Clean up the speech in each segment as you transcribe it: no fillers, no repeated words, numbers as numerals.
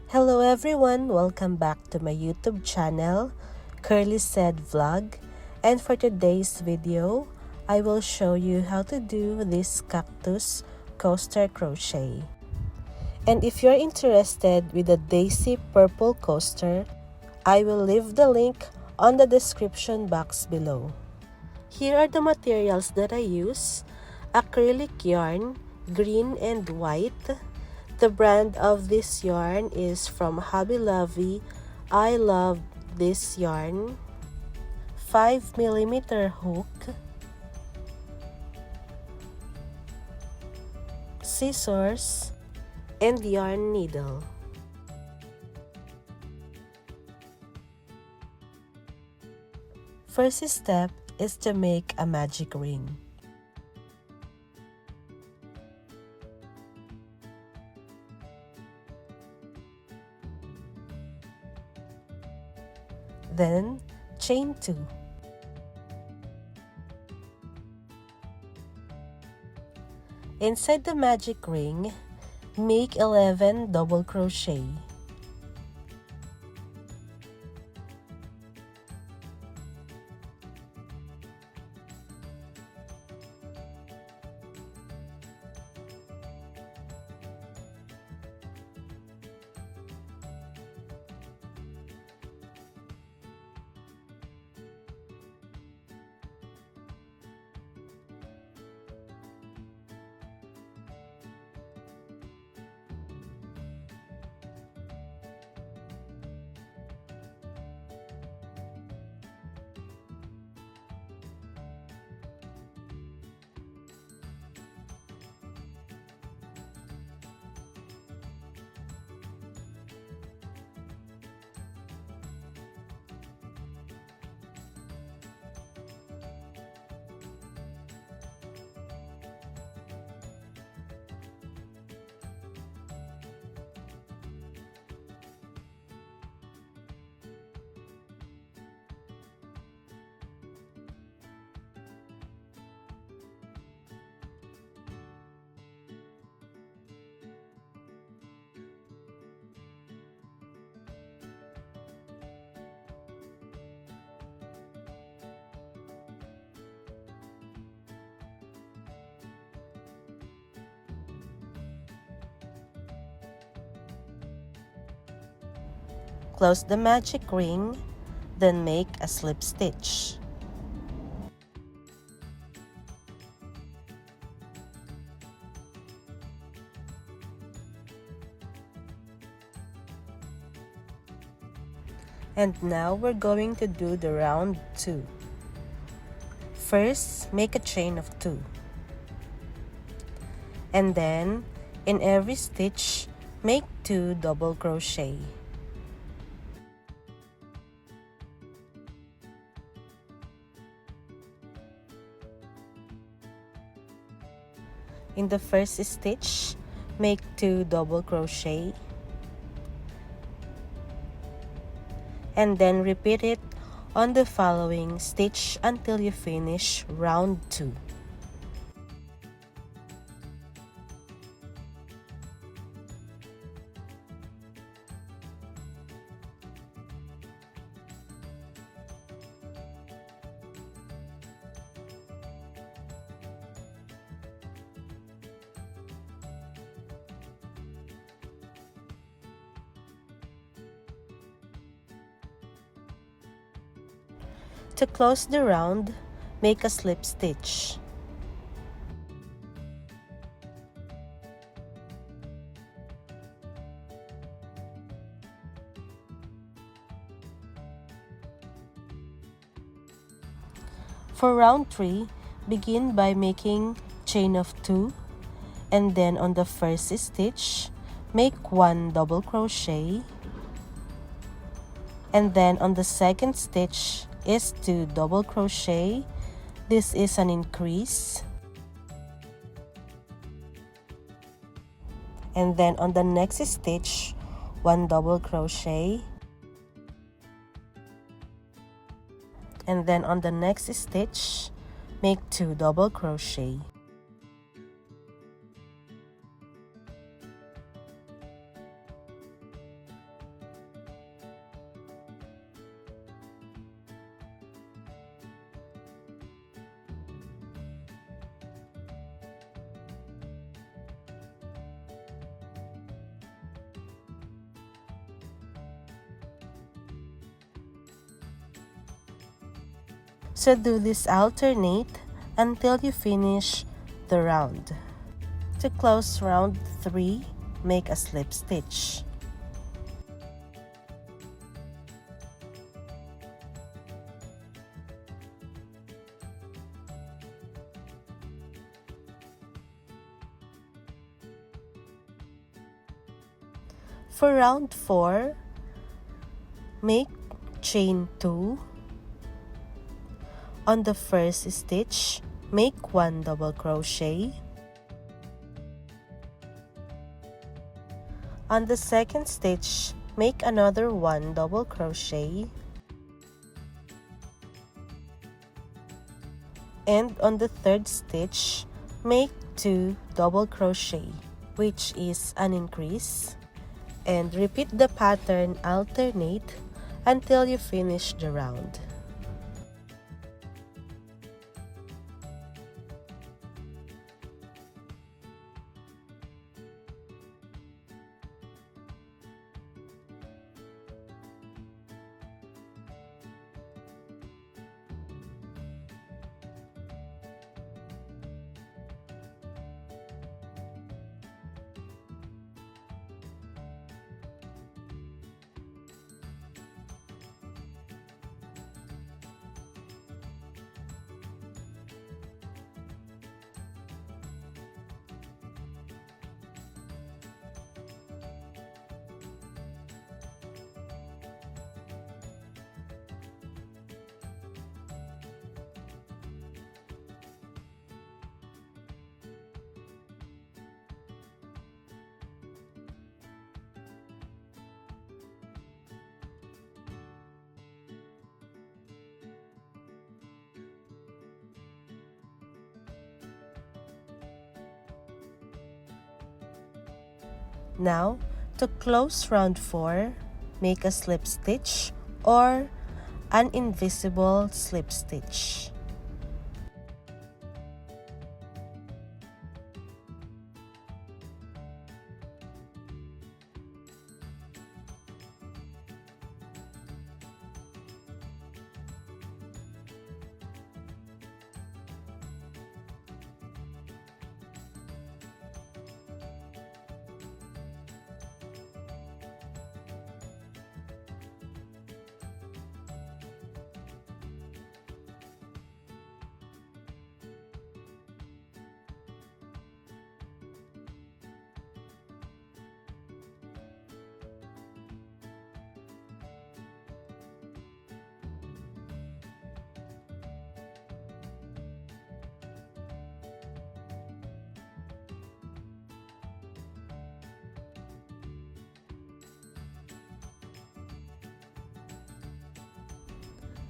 Hello everyone! Welcome back to my YouTube channel, Curlyzhedvlog. And for today's video, I will show you how to do this Cactus Coaster Crochet. And if you're interested with the Daisy Purple Coaster, I will leave the link on the description box below. Here are the materials that I use: acrylic yarn, green and white. The brand of this yarn is from Hobby Lobby. I love this yarn. 5mm hook, scissors, and yarn needle. First step is to make a magic ring. Then, chain 2. Inside the magic ring, make 11 double crochet. Close the magic ring, then make a slip stitch. And now we're going to do the round 2. First, make a chain of 2. And then, in every stitch, make 2 double crochet. In the first stitch, make 2 double crochet. And then repeat it on the following stitch until you finish round 2. To close the round, make a slip stitch. For round 3, begin by making chain of 2, and then on the first stitch, make 1 double crochet, and then on the second stitch is 2 double crochet. This is an increase. And then on the next stitch, 1 double crochet. And then on the next stitch, make 2 double crochet. So do this alternate until you finish the round. To close round 3, make a slip stitch. For round 4, make chain 2. On the first stitch, make 1 double crochet. On the second stitch, make another 1 double crochet. And on the third stitch, make 2 double crochet, which is an increase. And repeat the pattern alternate until you finish the round. Now, to close round 4, make a slip stitch or an invisible slip stitch.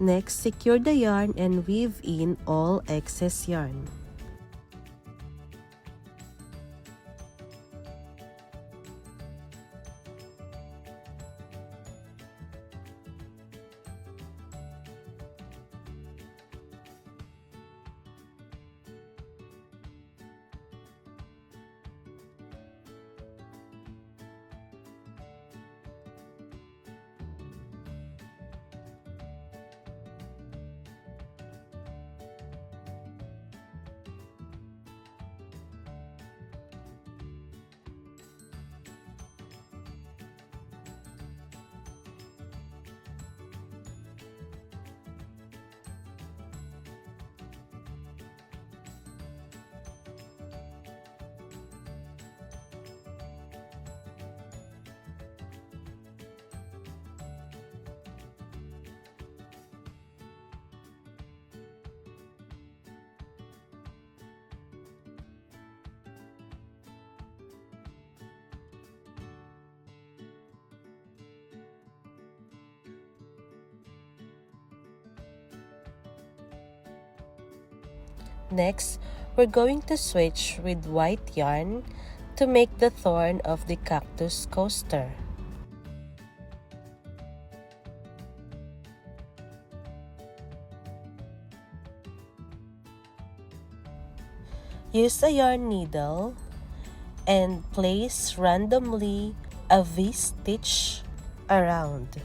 Next, secure the yarn and weave in all excess yarn. Next, we're going to switch with white yarn to make the thorn of the cactus coaster. Use a yarn needle and place randomly a V-stitch around.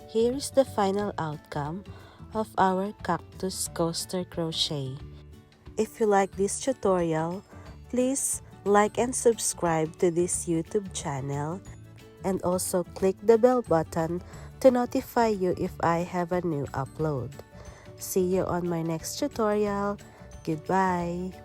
Here is the final outcome of our Cactus Coaster Crochet. If you like this tutorial, please like and subscribe to this YouTube channel, and also click the bell button to notify you if I have a new upload. See you on my next tutorial. Goodbye!